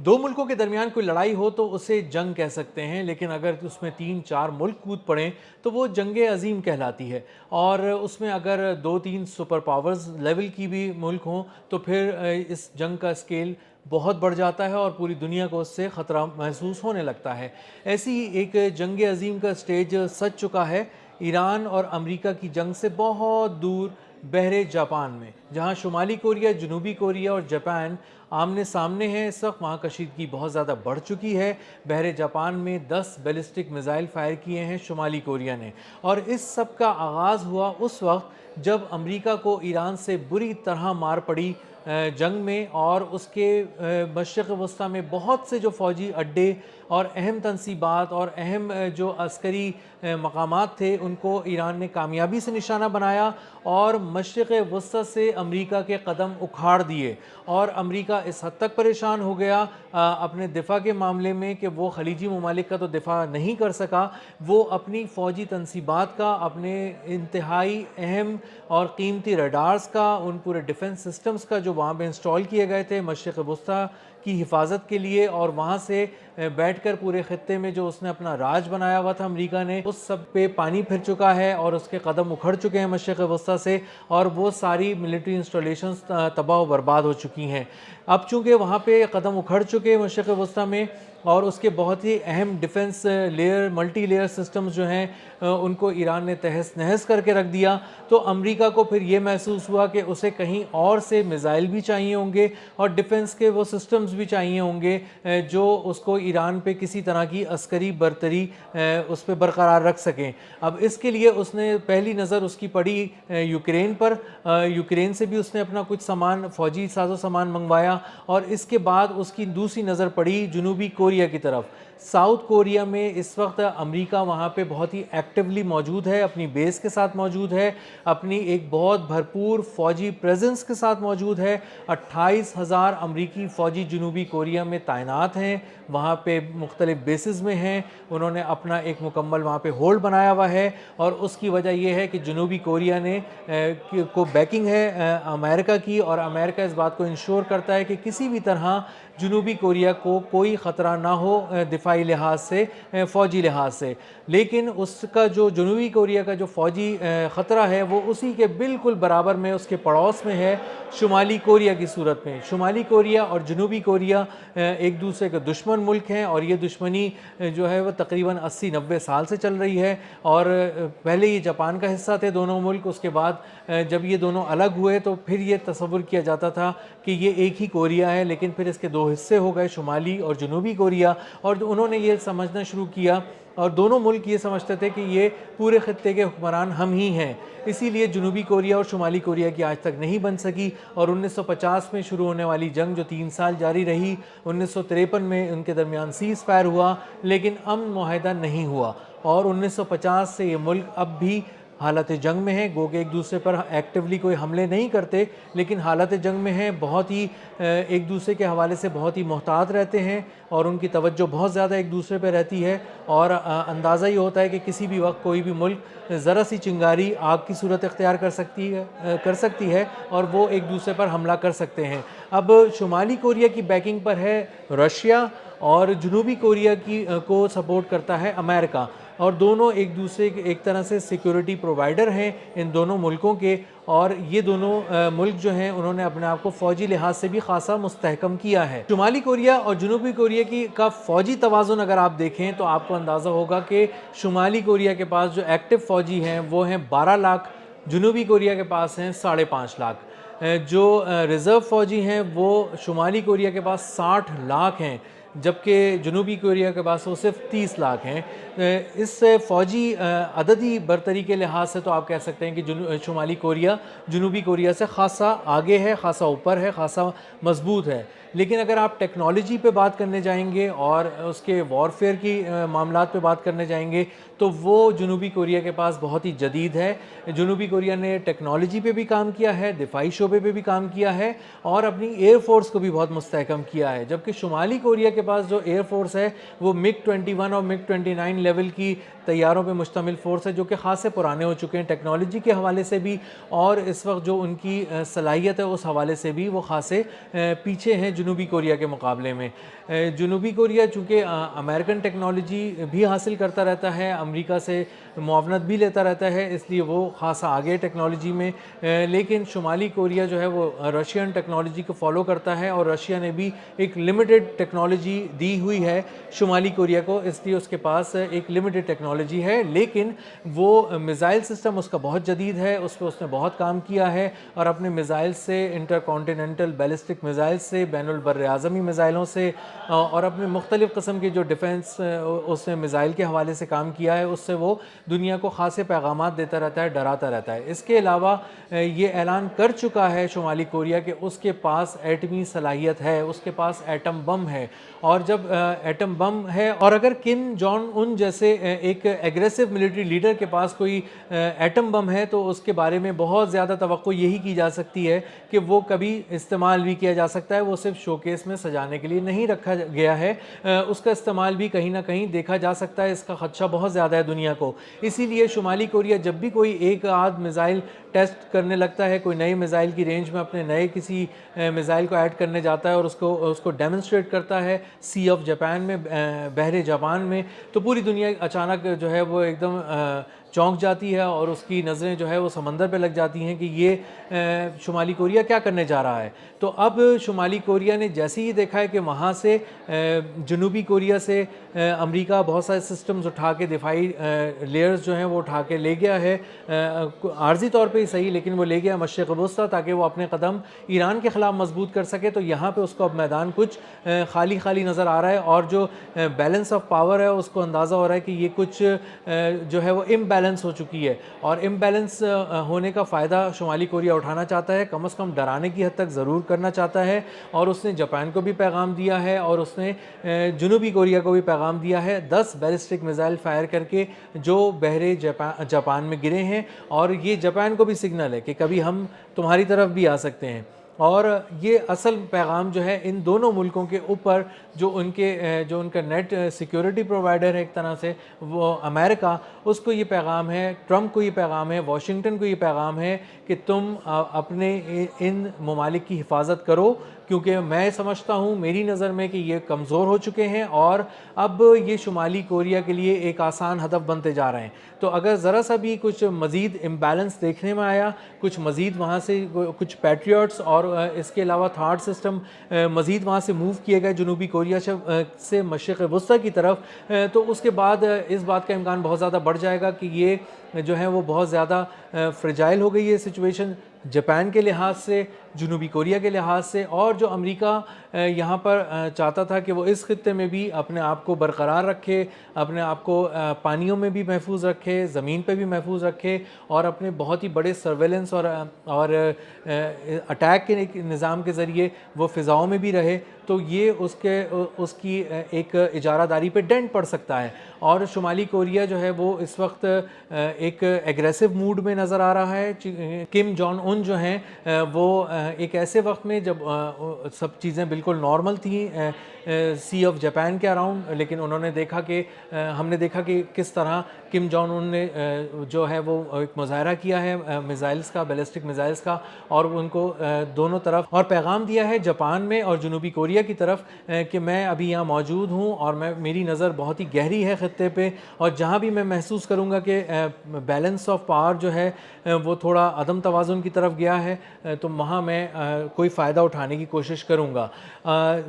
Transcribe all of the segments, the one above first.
دو ملکوں کے درمیان کوئی لڑائی ہو تو اسے جنگ کہہ سکتے ہیں، لیکن اگر اس میں 3-4 ملک کود پڑیں تو وہ جنگ عظیم کہلاتی ہے، اور اس میں اگر 2-3 سپر پاورز لیول کی بھی ملک ہوں تو پھر اس جنگ کا اسکیل بہت بڑھ جاتا ہے اور پوری دنیا کو اس سے خطرہ محسوس ہونے لگتا ہے۔ ایسی ہی ایک جنگ عظیم کا سٹیج سج چکا ہے ایران اور امریکہ کی جنگ سے بہت دور بحر جاپان میں، جہاں شمالی کوریا، جنوبی کوریا اور جاپان آمنے سامنے ہیں۔ اس وقت وہاں کشیدگی بہت زیادہ بڑھ چکی ہے۔ بحر جاپان میں 10 بیلسٹک میزائل فائر کیے ہیں شمالی کوریا نے، اور اس سب کا آغاز ہوا اس وقت جب امریکہ کو ایران سے بری طرح مار پڑی جنگ میں، اور اس کے مشرق وسطیٰ میں بہت سے جو فوجی اڈے اور اہم تنصیبات اور اہم جو عسکری مقامات تھے ان کو ایران نے کامیابی سے نشانہ بنایا اور مشرق وسطیٰ سے امریکہ کے قدم اکھاڑ دیے، اور امریکہ اس حد تک پریشان ہو گیا اپنے دفاع کے معاملے میں کہ وہ خلیجی ممالک کا تو دفاع نہیں کر سکا، وہ اپنی فوجی تنصیبات کا، اپنے انتہائی اہم اور قیمتی ریڈارز کا، ان پورے ڈیفنس سسٹمز کا جو وہاں پہ انسٹال کیے گئے تھے مشرق وسطیٰ کی حفاظت کے لیے، اور وہاں سے بیٹھ کر پورے خطے میں جو اس نے اپنا راج بنایا ہوا تھا امریکہ نے، اس سب پہ پانی پھر چکا ہے اور اس کے قدم اکھڑ چکے ہیں مشرق وسطیٰ سے، اور وہ ساری ملٹری انسٹالیشنز تباہ و برباد ہو چکی ہیں۔ اب چونکہ وہاں پہ قدم اکھڑ چکے مشرق وسطیٰ میں، اور اس کے بہت ہی اہم defence layer, multi layer systems جو ہیں ان کو ایران نے تہس نہس کر کے رکھ دیا، تو امریکہ کو پھر یہ محسوس ہوا کہ اسے کہیں اور سے میزائل بھی چاہیے ہوں گے اور ڈیفنس کے وہ سسٹمز بھی چاہیے ہوں گے جو اس کو ایران پہ کسی طرح کی عسکری برتری اس پہ برقرار رکھ سکیں۔ اب اس کے لیے اس نے پہلی نظر اس کی پڑی یوکرین پر، یوکرین سے بھی اس نے اپنا کچھ سامان، فوجی ساز و سامان منگوایا، اور اس کے بعد اس کی دوسری نظر پڑی جنوبی کوریا کی طرف۔ ساؤتھ کوریا میں اس وقت امریکہ وہاں پہ بہت ہی ایکٹیولی موجود ہے، اپنی بیس کے ساتھ موجود ہے، اپنی ایک بہت بھرپور فوجی پریزنس کے ساتھ موجود ہے۔ 28,000 امریکی فوجی جنوبی کوریا میں تعینات ہیں، وہاں پہ مختلف بیسز میں ہیں، انہوں نے اپنا ایک مکمل وہاں پہ ہولڈ بنایا ہوا ہے، اور اس کی وجہ یہ ہے کہ جنوبی کوریا نے کو بیکنگ ہے امریکہ کی، اور امریکہ اس بات کو انشور کرتا ہے کہ کسی بھی طرح جنوبی کوریا کو کوئی خطرہ نہ ہو دفاعی لحاظ سے، فوجی لحاظ سے، لیکن اس کا جو جنوبی کوریا کا جو فوجی خطرہ ہے وہ اسی کے بالکل برابر میں اس کے پڑوس میں ہے شمالی کوریا کی صورت میں۔ شمالی کوریا اور جنوبی کوریا ایک دوسرے کے دشمن ملک ہیں، اور یہ دشمنی جو ہے وہ تقریباً 80-90 سال سے چل رہی ہے، اور پہلے یہ جاپان کا حصہ تھے دونوں ملک، اس کے بعد جب یہ دونوں الگ ہوئے تو پھر یہ تصور کیا جاتا تھا کہ یہ ایک ہی کوریا ہے، لیکن پھر اس کے دو حصے ہو گئے، شمالی اور جنوبی کوریا، اور انہوں نے یہ سمجھنا شروع کیا، اور دونوں ملک یہ سمجھتے تھے کہ یہ پورے خطے کے حکمران ہم ہی ہیں، اسی لیے جنوبی کوریا اور شمالی کوریا کی آج تک نہیں بن سکی، اور 1950 میں شروع ہونے والی جنگ جو 3 سال جاری رہی، 1953 میں ان کے درمیان سیز فائر ہوا، لیکن امن معاہدہ نہیں ہوا، اور 1950 سے یہ ملک اب بھی حالت جنگ میں ہیں، گو کہ ایک دوسرے پر ایکٹیولی کوئی حملے نہیں کرتے، لیکن حالت جنگ میں ہیں، بہت ہی ایک دوسرے کے حوالے سے بہت ہی محتاط رہتے ہیں، اور ان کی توجہ بہت زیادہ ایک دوسرے پہ رہتی ہے، اور اندازہ یہ ہوتا ہے کہ کسی بھی وقت کوئی بھی ملک ذرا سی چنگاری آگ کی صورت اختیار کر سکتی ہے اور وہ ایک دوسرے پر حملہ کر سکتے ہیں۔ اب شمالی کوریا کی بیکنگ پر ہے رشیا، اور جنوبی کوریا کو سپورٹ کرتا ہے امریکہ، اور دونوں ایک دوسرے کے ایک طرح سے سیکیورٹی پرووائڈر ہیں ان دونوں ملکوں کے، اور یہ دونوں ملک جو ہیں انہوں نے اپنے آپ کو فوجی لحاظ سے بھی خاصا مستحکم کیا ہے۔ شمالی کوریا اور جنوبی کوریا کا فوجی توازن اگر آپ دیکھیں تو آپ کو اندازہ ہوگا کہ شمالی کوریا کے پاس جو ایکٹیو فوجی ہیں وہ ہیں 12 لاکھ، جنوبی کوریا کے پاس ہیں 5.5 لاکھ، جو ریزرو فوجی ہیں وہ شمالی کوریا کے پاس 60 لاکھ ہیں، جبکہ جنوبی کوریا کے پاس وہ صرف 30 لاکھ ہیں۔ اس فوجی عددی برتری کے لحاظ سے تو آپ کہہ سکتے ہیں کہ شمالی کوریا جنوبی کوریا سے خاصا آگے ہے، خاصا اوپر ہے، خاصا مضبوط ہے، لیکن اگر آپ ٹیکنالوجی پہ بات کرنے جائیں گے اور اس کے وارفیئر کی معاملات پہ بات کرنے جائیں گے تو وہ جنوبی کوریا کے پاس بہت ہی جدید ہے۔ جنوبی کوریا نے ٹیکنالوجی پہ بھی کام کیا ہے، دفاعی شعبے پہ بھی کام کیا ہے، اور اپنی ایئر فورس کو بھی بہت مستحکم کیا ہے، جبکہ شمالی کوریا کے کے پاس جو ایئر فورس ہے وہ MiG-21 اور MiG-29 لیول کی طیاروں پہ مشتمل فورس ہے، جو کہ خاصے پرانے ہو چکے ہیں ٹیکنالوجی کے حوالے سے بھی، اور اس وقت جو ان کی صلاحیت ہے اس حوالے سے بھی وہ خاصے پیچھے ہیں جنوبی کوریا کے مقابلے میں۔ جنوبی کوریا چونکہ امریکن ٹیکنالوجی بھی حاصل کرتا رہتا ہے، امریکہ سے معاونت بھی لیتا رہتا ہے، اس لیے وہ خاصا آگے ٹیکنالوجی میں، لیکن شمالی کوریا جو ہے وہ رشین ٹیکنالوجی کو فالو کرتا ہے، اور رشیا نے بھی ایک لمیٹڈ ٹیکنالوجی دی ہوئی ہے شمالی کوریا کو، اس لیے اس کے پاس ایک لمیٹڈ ٹیکنالوجی ہے، لیکن وہ میزائل سسٹم اس کا بہت جدید ہے، اس پہ اس نے بہت کام کیا ہے، اور اپنے میزائل سے، انٹر کانٹیننٹل بیلسٹک میزائل سے، بین البر اعظمی میزائلوں سے، اور اپنے مختلف قسم کے جو ڈیفنس اس نے میزائل کے حوالے سے کام کیا ہے، اس سے وہ دنیا کو خاصے پیغامات دیتا رہتا ہے، ڈراتا رہتا ہے۔ اس کے علاوہ یہ اعلان کر چکا ہے شمالی کوریا کہ اس کے پاس ایٹمی صلاحیت ہے، اس کے پاس ایٹم بم ہے، اور جب ایٹم بم ہے، اور اگر کم جون ان جیسے ایک ایگریسو ملٹری لیڈر کے پاس کوئی ایٹم بم ہے تو اس کے بارے میں بہت زیادہ توقع یہی کی جا سکتی ہے کہ وہ کبھی استعمال بھی کیا جا سکتا ہے، وہ صرف شوکیس میں سجانے کے لیے نہیں رکھا گیا ہے، اس کا استعمال بھی کہیں نہ کہیں دیکھا جا سکتا ہے، اس کا خدشہ بہت زیادہ ہے دنیا کو۔ اسی لیے شمالی کوریا جب بھی کوئی ایک آدھ میزائل ٹیسٹ کرنے لگتا ہے، کوئی نئے میزائل کی رینج میں اپنے نئے کسی میزائل کو ایڈ کرنے جاتا ہے اور اس کو ڈیمونسٹریٹ کرتا ہے سی آف جاپان میں، بحر جاپان میں، تو پوری دنیا اچانک جو ہے وہ ایک دم چونک جاتی ہے، اور اس کی نظریں جو ہے وہ سمندر پہ لگ جاتی ہیں کہ یہ شمالی کوریا کیا کرنے جا رہا ہے۔ تو اب شمالی کوریا نے جیسے ہی دیکھا ہے کہ وہاں سے جنوبی کوریا سے امریکہ بہت سارے سسٹمز اٹھا کے، دفاعی لیئرز جو ہیں وہ اٹھا کے لے گیا ہے، عارضی طور پہ ہی صحیح، لیکن وہ لے گیا مشرق وسطیٰ تاکہ وہ اپنے قدم ایران کے خلاف مضبوط کر سکے، تو یہاں پہ اس کو اب میدان کچھ خالی خالی نظر آ رہا ہے، اور جو بیلنس آف پاور ہے اس کو اندازہ ہو رہا ہے کہ یہ کچھ جو ہے وہ امبیلنس ہو چکی ہے، اور امبیلنس ہونے کا فائدہ شمالی کوریا اٹھانا چاہتا ہے، کم از کم ڈرانے کی حد تک ضرور کرنا چاہتا ہے، اور اس نے جاپان کو بھی پیغام دیا ہے، اور اس نے جنوبی کوریا کو بھی پیغام دیا ہے 10 بیلسٹک میزائل فائر کر کے جو بحر جاپان میں گرے ہیں، اور یہ جاپان کو بھی سگنل ہے کہ کبھی ہم تمہاری طرف بھی آ سکتے ہیں۔ اور یہ اصل پیغام جو ہے ان دونوں ملکوں کے اوپر جو ان کا نیٹ سیکیورٹی پرووائڈر ہے ایک طرح سے وہ امریکہ، اس کو یہ پیغام ہے، ٹرمپ کو یہ پیغام ہے، واشنگٹن کو یہ پیغام ہے کہ تم اپنے ان ممالک کی حفاظت کرو، کیونکہ میں سمجھتا ہوں میری نظر میں کہ یہ کمزور ہو چکے ہیں، اور اب یہ شمالی کوریا کے لیے ایک آسان ہدف بنتے جا رہے ہیں۔ تو اگر ذرا سا بھی کچھ مزید امبیلنس دیکھنے میں آیا، کچھ مزید وہاں سے کچھ پیٹریوٹس اور اس کے علاوہ تھارڈ سسٹم مزید وہاں سے موو کیے گئے جنوبی کوریا سے مشرق وسطیٰ کی طرف، تو اس کے بعد اس بات کا امکان بہت زیادہ بڑھ جائے گا کہ یہ جو ہے وہ بہت زیادہ فریجائل ہو گئی ہے سچویشن، جاپان کے لحاظ سے، جنوبی کوریا کے لحاظ سے، اور جو امریکہ یہاں پر چاہتا تھا کہ وہ اس خطے میں بھی اپنے آپ کو برقرار رکھے، اپنے آپ کو پانیوں میں بھی محفوظ رکھے، زمین پہ بھی محفوظ رکھے، اور اپنے بہت ہی بڑے سرویلنس اور اٹیک کے نظام کے ذریعے وہ فضاؤں میں بھی رہے، تو یہ اس کی ایک اجارہ داری پہ ڈینٹ پڑ سکتا ہے۔ اور شمالی کوریا جو ہے وہ اس وقت ایک ایگریسو موڈ میں نظر آ رہا ہے۔ کم جون ان جو ہیں وہ ایک ایسے وقت میں جب سب چیزیں بالکل نارمل تھیں سی آف جاپان کے اراؤنڈ، لیکن انہوں نے دیکھا کہ ہم نے دیکھا کہ کس طرح کم جون ان نے جو ہے وہ ایک مظاہرہ کیا ہے میزائلز کا، بیلسٹک میزائلز کا، اور ان کو دونوں طرف اور پیغام دیا ہے جاپان میں اور جنوبی کوریا کی طرف کہ میں ابھی یہاں موجود ہوں، اور میری نظر بہت ہی گہری ہے خطے پہ، اور جہاں بھی میں محسوس کروں گا کہ بیلنس آف پاور جو ہے وہ تھوڑا عدم توازن کی طرف گیا ہے، تو وہاں میں کوئی فائدہ اٹھانے کی کوشش کروں گا۔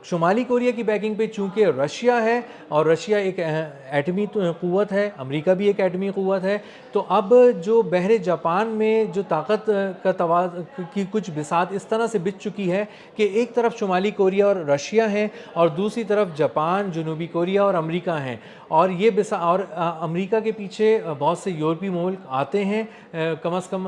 شمالی کوریا کی بیکنگ پہ چونکہ رشیا ہے، اور رشیا ایک ایٹمی قوت ہے، امریکہ بھی ایک ایٹمی قوت ہے، تو اب جو بحر جاپان میں جو طاقت کی کچھ بساط اس طرح سے بچ چکی ہے کہ ایک طرف شمالی کوریا اور رشیا ہیں، اور دوسری طرف جاپان، جنوبی کوریا اور امریکہ ہیں، اور یہ اور امریکہ کے پیچھے بہت سے یورپی ملک آتے ہیں، کم از کم